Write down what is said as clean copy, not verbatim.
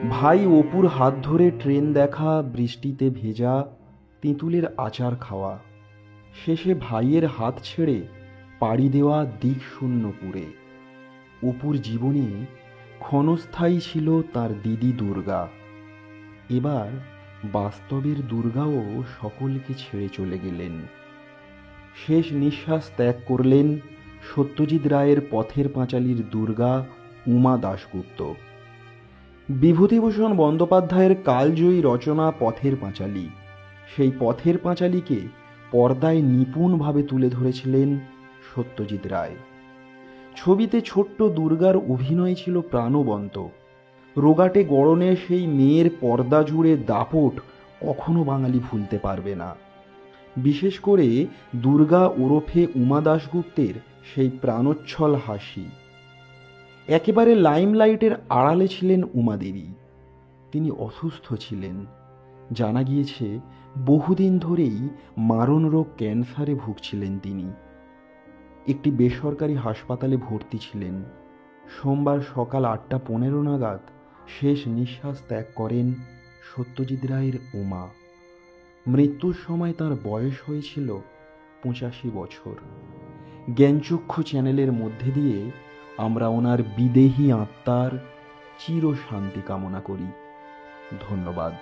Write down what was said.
ভাই অপুর হাত ধরে ট্রেন দেখা, বৃষ্টিতে ভেজা, তেঁতুলের আচার খাওয়া, শেষে ভাইয়ের হাত ছেড়ে পাড়ি দেওয়া দিক শূন্যপুরে। অপুর জীবনে ক্ষণস্থায়ী ছিল তার দিদি দুর্গা। এবার বাস্তবের দুর্গাও সকলকে ছেড়ে চলে গেলেন। শেষ নিঃশ্বাস ত্যাগ করলেন সত্যজিৎ রায়ের পথের পাঁচালীর দুর্গা উমা দাশগুপ্ত। বিভূতিভূষণ বন্দ্যোপাধ্যায়ের কালজয়ী রচনা পথের পাঁচালী। সেই পথের পাঁচালীকে পর্দায় নিপুণভাবে তুলে ধরেছিলেন সত্যজিৎ রায়। ছবিতে ছোট্ট দুর্গার অভিনয় ছিল প্রাণবন্ত। রোগাটে গড়নে সেই মেয়ের পর্দা জুড়ে দাপট কখনো বাঙালি ভুলতে পারবে না। বিশেষ করে দুর্গা ওরফে উমা দাশগুপ্তের সেই প্রাণোচ্ছল হাসি। একেবারে লাইমলাইটের আড়ালে ছিলেন উমাদেবী। তিনি অসুস্থ ছিলেন। জানা গিয়েছে বহুদিন ধরেই মারণ রোগ ক্যান্সারে ভুগছিলেন তিনি। একটি বেসরকারি হাসপাতালে ভর্তি ছিলেন। সোমবার সকাল 8:15 নাগাদ শেষ নিঃশ্বাস ত্যাগ করেন সত্যজিৎ রায়ের উমা। মৃত্যুর সময় তার বয়স হয়েছিল 85 বছর। জ্ঞানচক্ষু চ্যানেলের মধ্যে দিয়ে আমরা ওনার বিদেহী আত্মার চির শান্তি কামনা করি। ধন্যবাদ।